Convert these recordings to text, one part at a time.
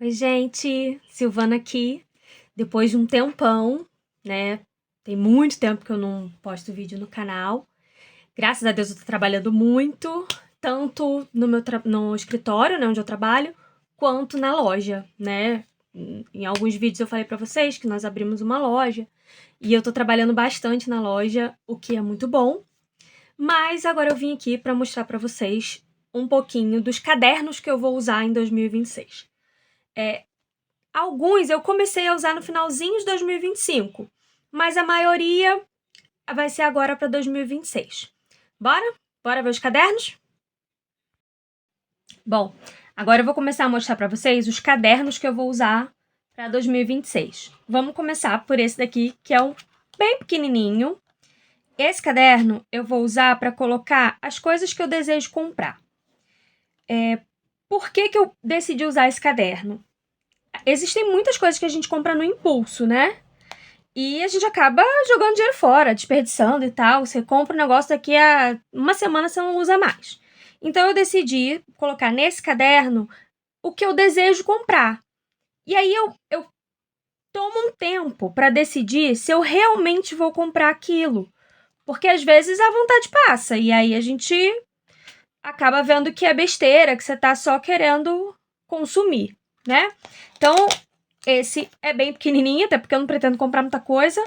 Oi, gente, Silvana aqui. Depois de um tempão, né? Tem muito tempo que eu não posto vídeo no canal. Graças a Deus eu tô trabalhando muito, tanto no escritório, né, onde eu trabalho, quanto na loja, né? Em alguns vídeos eu falei pra vocês que nós abrimos uma loja e eu tô trabalhando bastante na loja, o que é muito bom. Mas agora eu vim aqui pra mostrar pra vocês um pouquinho dos cadernos que eu vou usar em 2026. Alguns eu comecei a usar no finalzinho de 2025, mas a maioria vai ser agora para 2026. Bora? Bora ver os cadernos? Bom, agora eu vou começar a mostrar para vocês os cadernos que eu vou usar para 2026. Vamos começar por esse daqui, que é um bem pequenininho. Esse caderno eu vou usar para colocar as coisas que eu desejo comprar. Por que eu decidi usar esse caderno? Existem muitas coisas que a gente compra no impulso, né? E a gente acaba jogando dinheiro fora, desperdiçando e tal. Você compra um negócio, daqui a uma semana você não usa mais. Então eu decidi colocar nesse caderno o que eu desejo comprar. E aí eu tomo um tempo para decidir se eu realmente vou comprar aquilo. Porque às vezes a vontade passa e aí a gente acaba vendo que é besteira, que você tá só querendo consumir, né? Então, esse é bem pequenininho, até porque eu não pretendo comprar muita coisa.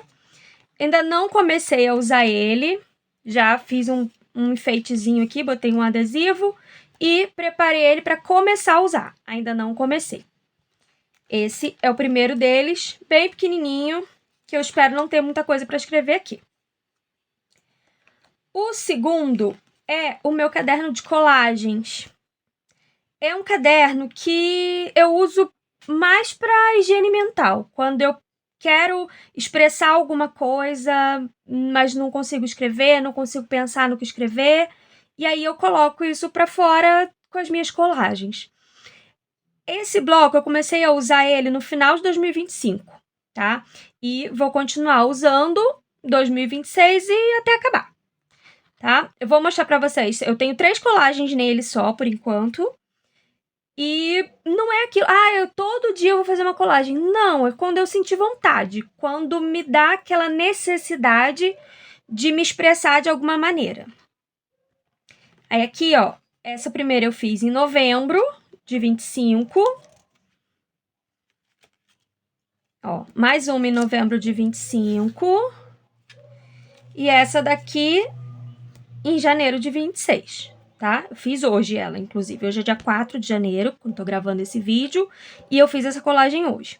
Ainda não comecei a usar ele. Já fiz um enfeitezinho aqui, botei um adesivo e preparei ele para começar a usar. Ainda não comecei. Esse é o primeiro deles, bem pequenininho, que eu espero não ter muita coisa para escrever aqui. O segundo é o meu caderno de colagens. É um caderno que eu uso mais para higiene mental, quando eu quero expressar alguma coisa, mas não consigo escrever, não consigo pensar no que escrever, e aí eu coloco isso para fora com as minhas colagens. Esse bloco eu comecei a usar ele no final de 2025, tá? E vou continuar usando 2026 e até acabar, tá? Eu vou mostrar para vocês. Eu tenho 3 colagens nele só por enquanto. E não é aquilo, eu todo dia eu vou fazer uma colagem. Não, é quando eu sentir vontade, quando me dá aquela necessidade de me expressar de alguma maneira. Aí aqui, ó, essa primeira eu fiz em novembro de 25. Ó, mais uma em novembro de 25. E essa daqui em janeiro de 26, tá? Eu fiz hoje ela, inclusive. Hoje é dia 4 de janeiro, quando tô gravando esse vídeo. E eu fiz essa colagem hoje.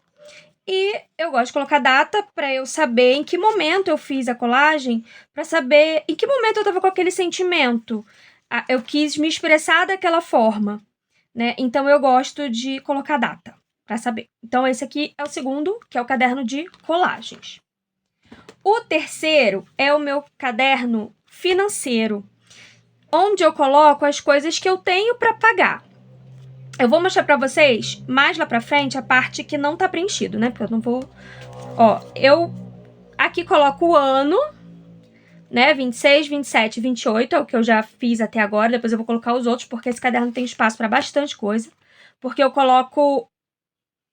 E eu gosto de colocar data para eu saber em que momento eu fiz a colagem, para saber em que momento eu tava com aquele sentimento. Eu quis me expressar daquela forma, né? Então eu gosto de colocar data para saber. Então esse aqui é o segundo, que é o caderno de colagens. O terceiro é o meu caderno financeiro, onde eu coloco as coisas que eu tenho para pagar. Eu vou mostrar para vocês mais lá para frente a parte que não tá preenchido, né? Porque eu não vou. Ó, eu aqui coloco o ano, né? 26, 27, 28 é o que eu já fiz até agora. Depois eu vou colocar os outros, porque esse caderno tem espaço para bastante coisa. Porque eu coloco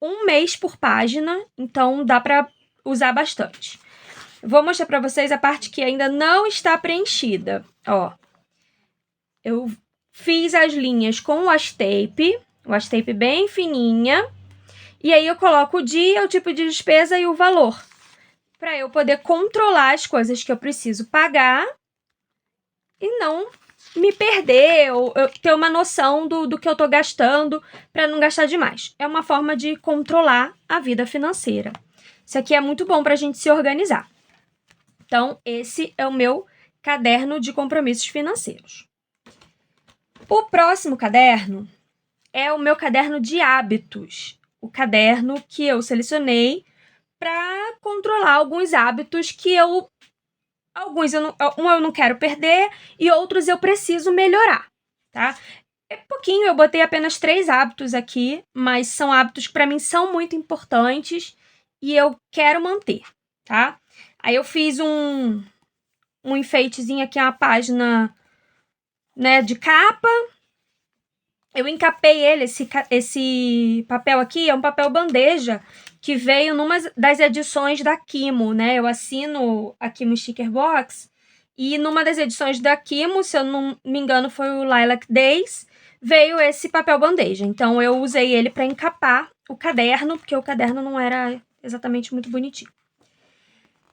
um mês por página, então dá para usar bastante. Vou mostrar para vocês a parte que ainda não está preenchida. Ó, eu fiz as linhas com o washi tape bem fininha. E aí eu coloco o dia, o tipo de despesa e o valor, para eu poder controlar as coisas que eu preciso pagar e não me perder ou eu ter uma noção do que eu tô gastando para não gastar demais. É uma forma de controlar a vida financeira. Isso aqui é muito bom para a gente se organizar. Então, esse é o meu caderno de compromissos financeiros. O próximo caderno é o meu caderno de hábitos. O caderno que eu selecionei para controlar alguns hábitos que alguns eu não quero perder e outros eu preciso melhorar, tá? É pouquinho, eu botei apenas 3 hábitos aqui, mas são hábitos que para mim são muito importantes e eu quero manter, tá? Aí eu fiz um enfeitezinho aqui, uma página, né, de capa. Eu encapei ele, esse papel aqui é um papel bandeja que veio numa das edições da Kimo, né? Eu assino a Kimo Sticker Box e numa das edições da Kimo, se eu não me engano, foi o Lilac Days, veio esse papel bandeja. Então eu usei ele para encapar o caderno, porque o caderno não era exatamente muito bonitinho.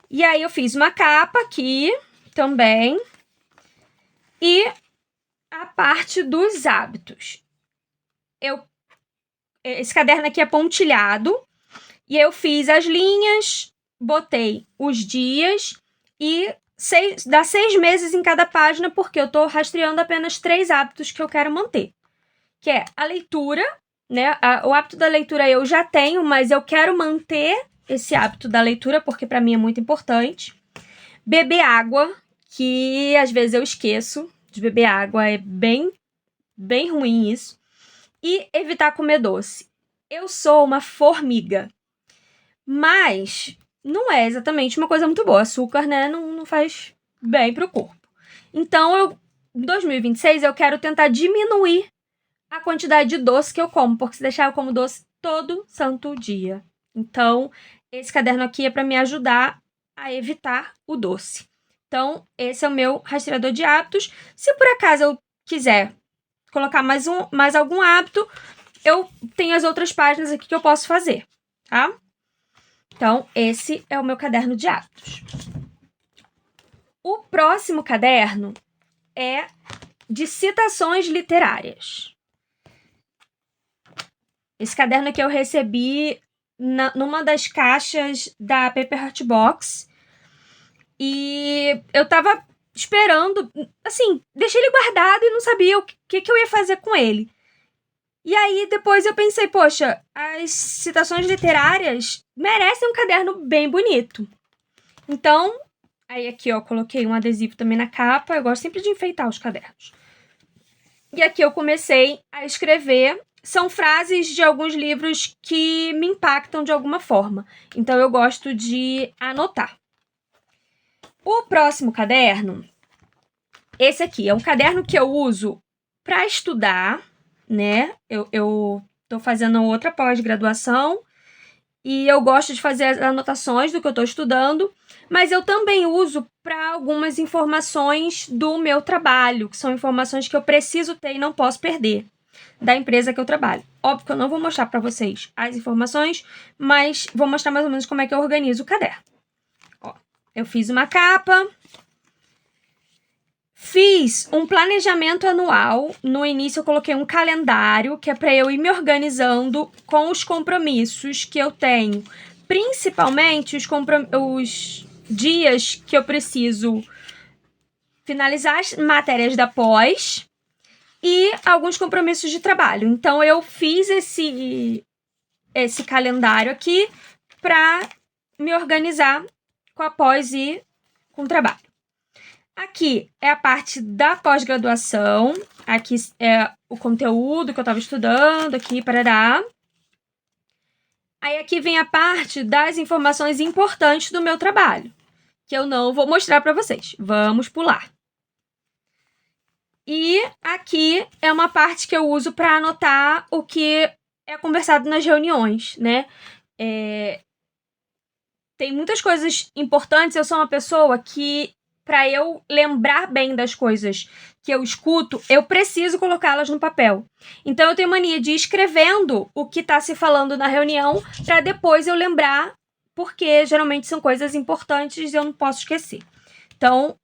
E aí eu fiz uma capa aqui também. E a parte dos hábitos. Esse caderno aqui é pontilhado. E eu fiz as linhas, botei os dias e dá 6 meses em cada página, porque eu estou rastreando apenas 3 hábitos que eu quero manter. Que é a leitura, né? O hábito da leitura eu já tenho, mas eu quero manter esse hábito da leitura, porque para mim é muito importante. Beber água, que às vezes eu esqueço de beber água, é bem ruim isso. E evitar comer doce. Eu sou uma formiga, mas não é exatamente uma coisa muito boa. Açúcar, né, não faz bem pro corpo. Então, em 2026, eu quero tentar diminuir a quantidade de doce que eu como, porque se deixar eu como doce todo santo dia. Então, esse caderno aqui é para me ajudar a evitar o doce. Então, esse é o meu rastreador de hábitos. Se por acaso eu quiser colocar mais algum hábito, eu tenho as outras páginas aqui que eu posso fazer, tá? Então, esse é o meu caderno de hábitos. O próximo caderno é de citações literárias. Esse caderno aqui eu recebi numa das caixas da Paper Heart Box. E eu tava esperando, assim, deixei ele guardado e não sabia o que eu ia fazer com ele. E aí, depois eu pensei, poxa, as citações literárias merecem um caderno bem bonito. Então, aí aqui, ó, coloquei um adesivo também na capa. Eu gosto sempre de enfeitar os cadernos. E aqui eu comecei a escrever. São frases de alguns livros que me impactam de alguma forma. Então, eu gosto de anotar. O próximo caderno, esse aqui, é um caderno que eu uso para estudar, né? Eu tô fazendo outra pós-graduação e eu gosto de fazer as anotações do que eu tô estudando, mas eu também uso para algumas informações do meu trabalho, que são informações que eu preciso ter e não posso perder da empresa que eu trabalho. Óbvio que eu não vou mostrar para vocês as informações, mas vou mostrar mais ou menos como é que eu organizo o caderno. Ó, eu fiz uma capa. Fiz um planejamento anual. No início eu coloquei um calendário, que é para eu ir me organizando com os compromissos que eu tenho. Principalmente os dias que eu preciso finalizar as matérias da pós e alguns compromissos de trabalho. Então eu fiz esse calendário aqui para me organizar com a pós e com o trabalho. Aqui é a parte da pós-graduação. Aqui é o conteúdo que eu estava estudando, aqui, parará. Aí aqui vem a parte das informações importantes do meu trabalho, que eu não vou mostrar para vocês. Vamos pular. E aqui é uma parte que eu uso para anotar o que é conversado nas reuniões, né? Tem muitas coisas importantes. Eu sou uma pessoa que, para eu lembrar bem das coisas que eu escuto, eu preciso colocá-las no papel. Então, eu tenho mania de ir escrevendo o que está se falando na reunião para depois eu lembrar, porque geralmente são coisas importantes e eu não posso esquecer. Então,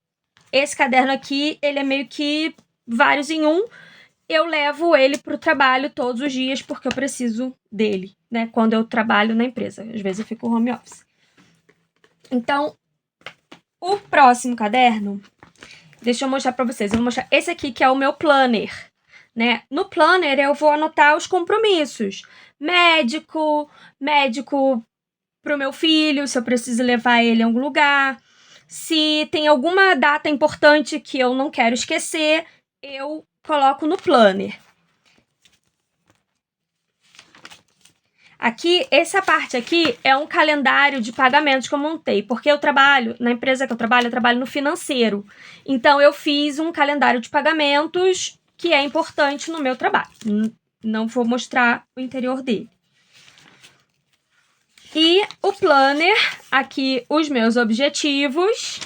esse caderno aqui, ele é meio que vários em um. Eu levo ele para o trabalho todos os dias porque eu preciso dele, né? Quando eu trabalho na empresa. Às vezes eu fico home office. Então, o próximo caderno, deixa eu mostrar para vocês. Eu vou mostrar esse aqui, que é o meu planner, né? No planner, eu vou anotar os compromissos. Médico pro meu filho, se eu preciso levar ele a algum lugar. Se tem alguma data importante que eu não quero esquecer, eu coloco no planner. Aqui, essa parte aqui é um calendário de pagamentos que eu montei, porque eu trabalho, na empresa que eu trabalho no financeiro. Então, eu fiz um calendário de pagamentos que é importante no meu trabalho. Não vou mostrar o interior dele. E o planner, aqui os meus objetivos.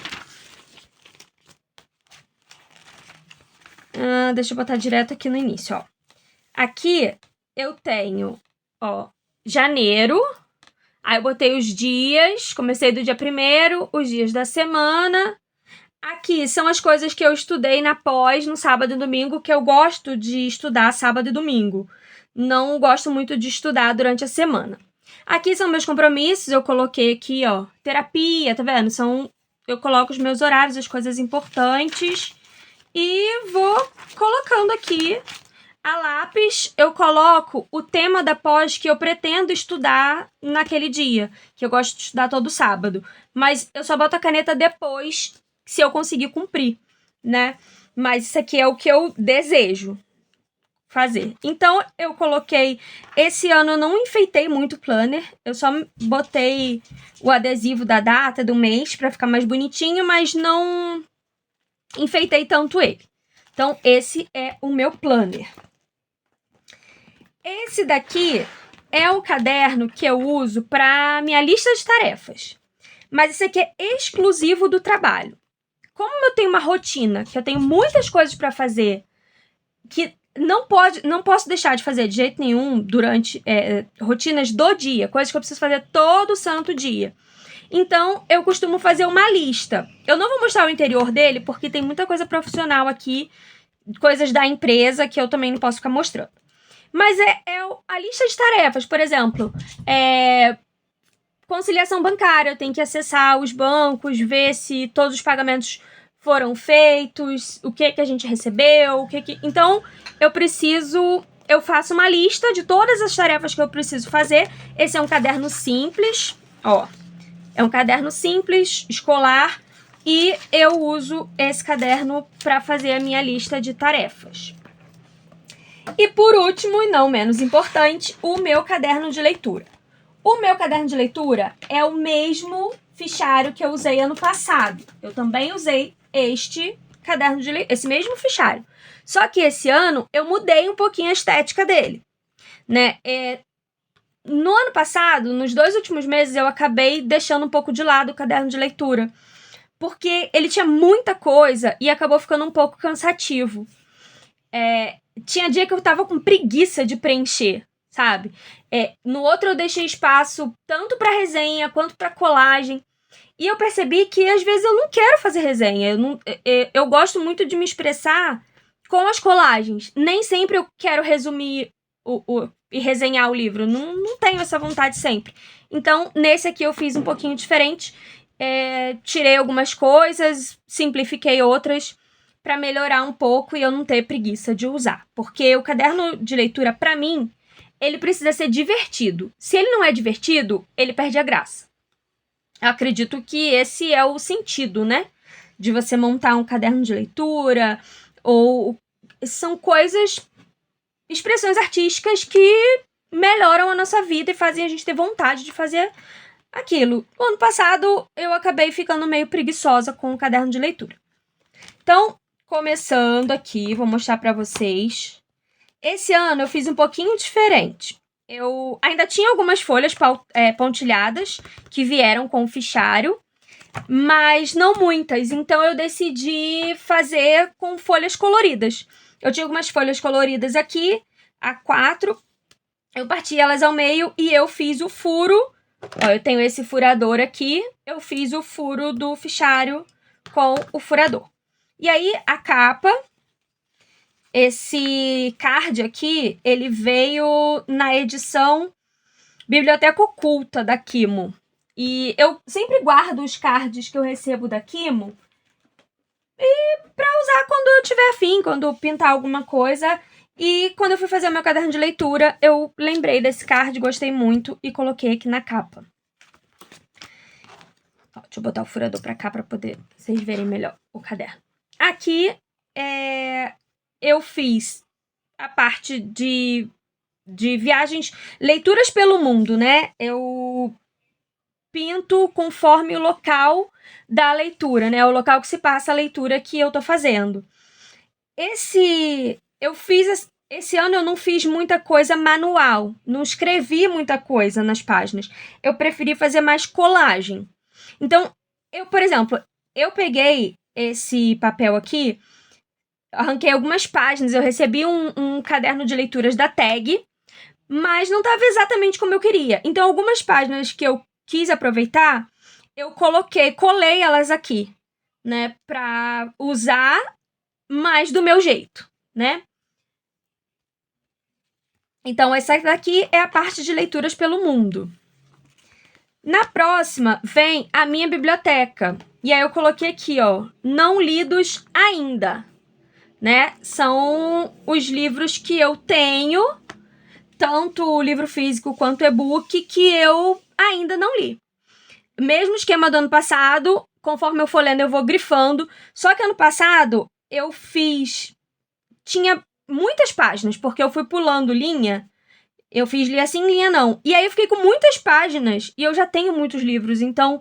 Deixa eu botar direto aqui no início, ó. Aqui eu tenho, ó, janeiro. Aí eu botei os dias, comecei do dia 1º, os dias da semana. Aqui são as coisas que eu estudei na pós, no sábado e domingo, que eu gosto de estudar sábado e domingo. Não gosto muito de estudar durante a semana. Aqui são meus compromissos, eu coloquei aqui, ó, terapia, tá vendo? Eu coloco os meus horários, as coisas importantes e vou colocando aqui a lápis. Eu coloco o tema da pós que eu pretendo estudar naquele dia, que eu gosto de estudar todo sábado, mas eu só boto a caneta depois, se eu conseguir cumprir, né? Mas isso aqui é o que eu desejo fazer. Então, eu coloquei... Esse ano eu não enfeitei muito o planner. Eu só botei o adesivo da data, do mês, pra ficar mais bonitinho, mas não enfeitei tanto ele. Então, esse é o meu planner. Esse daqui é o caderno que eu uso para minha lista de tarefas. Mas esse aqui é exclusivo do trabalho. Como eu tenho uma rotina, que eu tenho muitas coisas para fazer, que não posso deixar de fazer de jeito nenhum durante rotinas do dia, coisas que eu preciso fazer todo santo dia. Então, eu costumo fazer uma lista. Eu não vou mostrar o interior dele, porque tem muita coisa profissional aqui, coisas da empresa, que eu também não posso ficar mostrando. Mas é a lista de tarefas, por exemplo, conciliação bancária, eu tenho que acessar os bancos, ver se todos os pagamentos foram feitos, o que a gente recebeu, Então, eu faço uma lista de todas as tarefas que eu preciso fazer. Esse é um caderno simples, ó. É um caderno simples, escolar, e eu uso esse caderno para fazer a minha lista de tarefas. E por último, e não menos importante, o meu caderno de leitura. O meu caderno de leitura é o mesmo fichário que eu usei ano passado. Eu também usei este caderno de leitura, esse mesmo fichário. Só que esse ano eu mudei um pouquinho a estética dele, né? No ano passado, nos 2 últimos meses, eu acabei deixando um pouco de lado o caderno de leitura, porque ele tinha muita coisa e acabou ficando um pouco cansativo. Tinha dia que eu tava com preguiça de preencher, sabe? No outro eu deixei espaço tanto para resenha quanto para colagem. E eu percebi que às vezes eu não quero fazer resenha. Eu gosto muito de me expressar com as colagens. Nem sempre eu quero resumir e resenhar o livro. Não tenho essa vontade sempre. Então, nesse aqui eu fiz um pouquinho diferente. Tirei algumas coisas, simplifiquei outras para melhorar um pouco e eu não ter preguiça de usar. Porque o caderno de leitura, para mim, ele precisa ser divertido. Se ele não é divertido, ele perde a graça. Eu acredito que esse é o sentido, né? De você montar um caderno de leitura, ou são coisas, expressões artísticas que melhoram a nossa vida e fazem a gente ter vontade de fazer aquilo. No ano passado, eu acabei ficando meio preguiçosa com o caderno de leitura. Então, começando aqui, vou mostrar para vocês. Esse ano eu fiz um pouquinho diferente. Eu ainda tinha algumas folhas pontilhadas que vieram com o fichário, mas não muitas. Então eu decidi fazer com folhas coloridas. Eu tinha algumas folhas coloridas aqui, A4. Eu parti elas ao meio e eu fiz o furo. Ó, eu tenho esse furador aqui. Eu fiz o furo do fichário com o furador. E aí, a capa, esse card aqui, ele veio na edição Biblioteca Oculta da Kimo. E eu sempre guardo os cards que eu recebo da Kimo e pra usar quando eu tiver afim, quando eu pintar alguma coisa. E quando eu fui fazer o meu caderno de leitura, eu lembrei desse card, gostei muito e coloquei aqui na capa. Ó, deixa eu botar o furador pra cá pra poder vocês verem melhor o caderno. Aqui, eu fiz a parte de viagens, leituras pelo mundo, né? Eu pinto conforme o local da leitura, né? O local que se passa a leitura que eu tô fazendo. Esse eu fiz... Esse ano eu não fiz muita coisa manual, não escrevi muita coisa nas páginas. Eu preferi fazer mais colagem. Então, por exemplo, eu peguei esse papel aqui, arranquei algumas páginas, eu recebi um caderno de leituras da Tag, mas não estava exatamente como eu queria. Então, algumas páginas que eu quis aproveitar, eu colei elas aqui, né, para usar mais do meu jeito, né? Então, essa daqui é a parte de leituras pelo mundo. Na próxima, vem a minha biblioteca. E aí eu coloquei aqui, ó, não lidos ainda, né? São os livros que eu tenho, tanto o livro físico quanto o e-book, que eu ainda não li. Mesmo esquema do ano passado, conforme eu for lendo, eu vou grifando. Só que ano passado, eu fiz... Tinha muitas páginas, porque eu fui pulando linha. Eu fiz linha sim, linha não. E aí eu fiquei com muitas páginas e eu já tenho muitos livros. Então,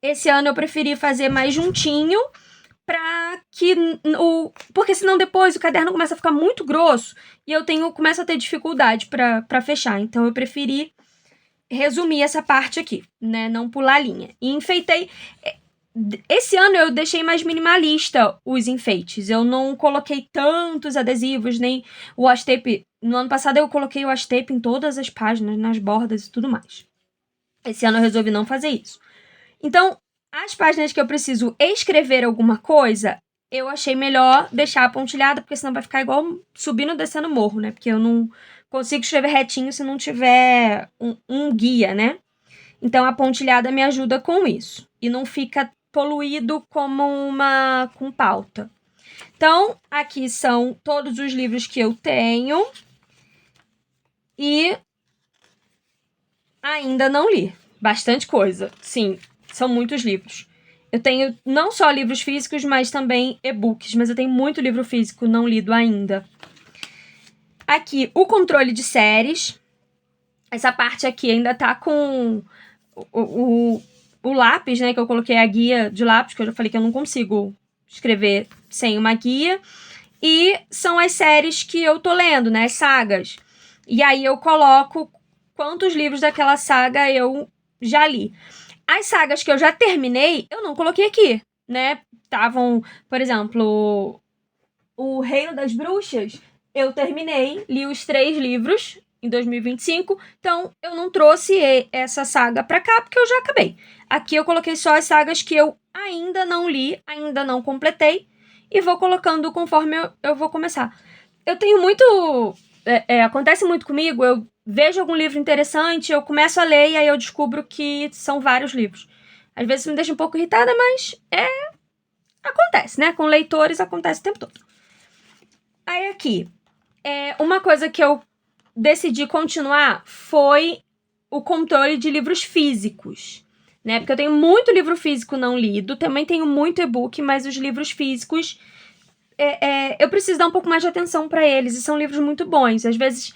esse ano eu preferi fazer mais juntinho pra que porque senão depois o caderno começa a ficar muito grosso e eu começo a ter dificuldade pra fechar. Então, eu preferi resumir essa parte aqui, né? Não pular linha. E enfeitei... Esse ano eu deixei mais minimalista os enfeites. Eu não coloquei tantos adesivos, nem o washi tape. No ano passado eu coloquei o washi tape em todas as páginas, nas bordas e tudo mais. Esse ano eu resolvi não fazer isso. Então, as páginas que eu preciso escrever alguma coisa, eu achei melhor deixar a pontilhada, porque senão vai ficar igual subindo e descendo morro, né? Porque eu não consigo escrever retinho se não tiver um guia, né? Então, a pontilhada me ajuda com isso. E não fica poluído como com pauta. Então, aqui são todos os livros que eu tenho e ainda não li. Bastante coisa. Sim, são muitos livros. Eu tenho não só livros físicos, mas também e-books. Mas eu tenho muito livro físico não lido ainda. Aqui, o controle de séries. Essa parte aqui ainda tá com o lápis, né, que eu coloquei a guia de lápis, que eu já falei que eu não consigo escrever sem uma guia. E são as séries que eu tô lendo, né, as sagas. E aí eu coloco quantos livros daquela saga eu já li. As sagas que eu já terminei, eu não coloquei aqui, né? Estavam, por exemplo, o Reino das Bruxas, eu terminei, li os 3 livros em 2025, então eu não trouxe essa saga pra cá, porque eu já acabei. Aqui eu coloquei só as sagas que eu ainda não li, ainda não completei, e vou colocando conforme eu vou começar. Eu tenho muito... acontece muito comigo, eu vejo algum livro interessante, eu começo a ler e aí eu descubro que são vários livros. Às vezes me deixa um pouco irritada, mas acontece, né? Com leitores acontece o tempo todo. Aí aqui, uma coisa que eu decidi continuar foi o controle de livros físicos, né? Porque eu tenho muito livro físico não lido, também tenho muito e-book, mas os livros físicos, eu preciso dar um pouco mais de atenção para eles, e são livros muito bons. Às vezes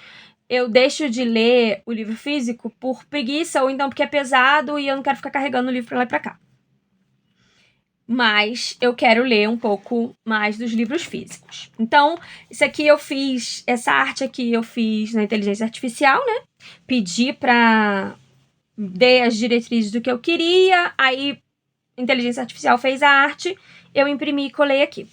eu deixo de ler o livro físico por preguiça, ou então porque é pesado e eu não quero ficar carregando o livro pra lá e pra cá. Mas eu quero ler um pouco mais dos livros físicos. Então, essa arte aqui eu fiz na inteligência artificial, né? Pedi pra... Dei as diretrizes do que eu queria, aí a inteligência artificial fez a arte, eu imprimi e colei aqui.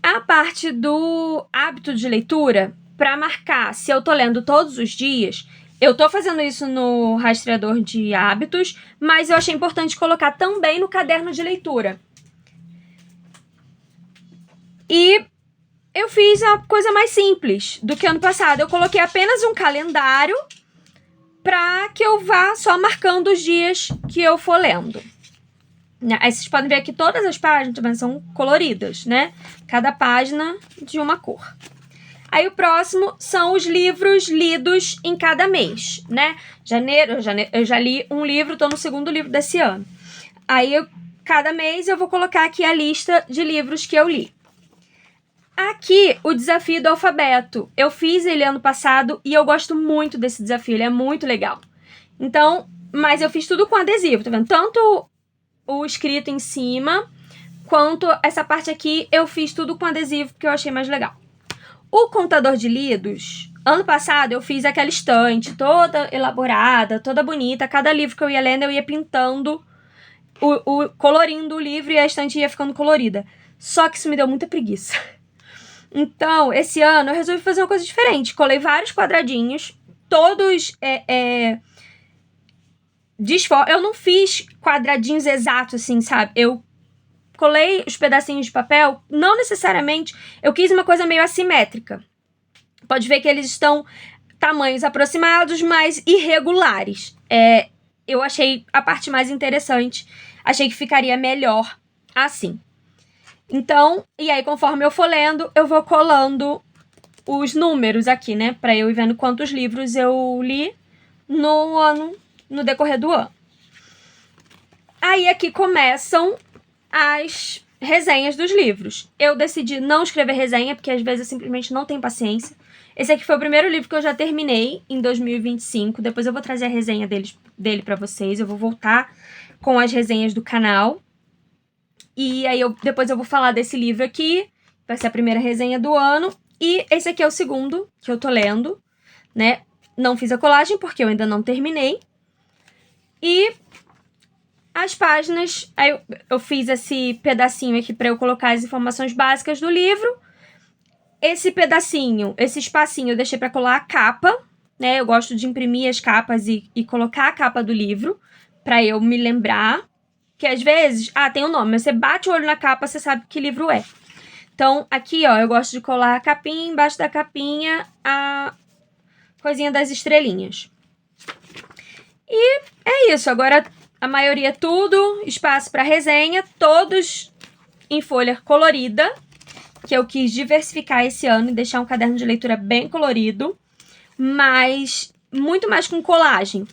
A parte do hábito de leitura, pra marcar se eu tô lendo todos os dias... Eu tô fazendo isso no rastreador de hábitos, mas eu achei importante colocar também no caderno de leitura. E eu fiz a coisa mais simples do que ano passado. Eu coloquei apenas um calendário para que eu vá só marcando os dias que eu for lendo. Aí vocês podem ver aqui todas as páginas também são coloridas, né? Cada página de uma cor. Aí o próximo são os livros lidos em cada mês, né? Janeiro eu já li um livro, tô no 2º livro desse ano. Aí cada mês eu vou colocar aqui a lista de livros que eu li. Aqui, o desafio do alfabeto. Eu fiz ele ano passado e eu gosto muito desse desafio, ele é muito legal. Então, mas eu fiz tudo com adesivo, tá vendo? Tanto o escrito em cima, quanto essa parte aqui eu fiz tudo com adesivo, porque eu achei mais legal. O contador de lidos, ano passado eu fiz aquela estante toda elaborada, toda bonita. Cada livro que eu ia lendo, eu ia pintando, colorindo o livro, e a estante ia ficando colorida. Só que isso me deu muita preguiça. Então, esse ano eu resolvi fazer uma coisa diferente. Colei vários quadradinhos, todos eu não fiz quadradinhos exatos, assim, sabe? Eu colei os pedacinhos de papel, não necessariamente, eu quis uma coisa meio assimétrica. Pode ver que eles estão tamanhos aproximados, mas irregulares. Eu achei a parte mais interessante, achei que ficaria melhor assim. Então, e aí conforme eu for lendo, eu vou colando os números aqui, né? Pra eu ir vendo quantos livros eu li no decorrer do ano. Aí aqui começam as resenhas dos livros. Eu decidi não escrever resenha, porque às vezes eu simplesmente não tenho paciência. Esse aqui foi o primeiro livro que eu já terminei em 2025. Depois eu vou trazer a resenha dele pra vocês. Eu vou voltar com as resenhas do canal. E aí depois eu vou falar desse livro aqui. Vai ser a primeira resenha do ano. E esse aqui é o segundo que eu tô lendo, né? Não fiz a colagem porque eu ainda não terminei. E as páginas, aí eu fiz esse pedacinho aqui para eu colocar as informações básicas do livro. Esse pedacinho, esse espacinho eu deixei para colar a capa, né? Eu gosto de imprimir as capas e colocar a capa do livro para eu me lembrar. Que às vezes, tem um nome, mas você bate o olho na capa, você sabe que livro é. Então, aqui, ó, eu gosto de colar a capinha, embaixo da capinha, a coisinha das estrelinhas. E é isso, agora a maioria tudo, espaço para resenha, todos em folha colorida, que eu quis diversificar esse ano e deixar um caderno de leitura bem colorido, mas muito mais com colagem.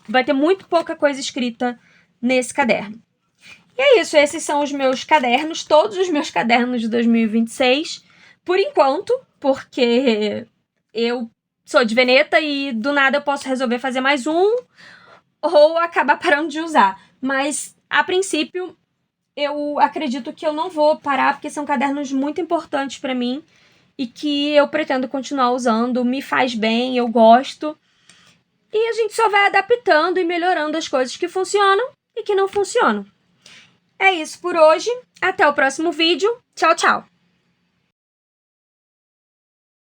Vai ter muito pouca coisa escrita nesse caderno. E é isso, esses são os meus cadernos, todos os meus cadernos de 2026, por enquanto, porque eu sou de Veneta e do nada eu posso resolver fazer mais um ou acabar parando de usar. Mas, a princípio, eu acredito que eu não vou parar, porque são cadernos muito importantes para mim e que eu pretendo continuar usando, me faz bem, eu gosto. E a gente só vai adaptando e melhorando as coisas que funcionam e que não funcionam. É isso por hoje. Até o próximo vídeo. Tchau, tchau!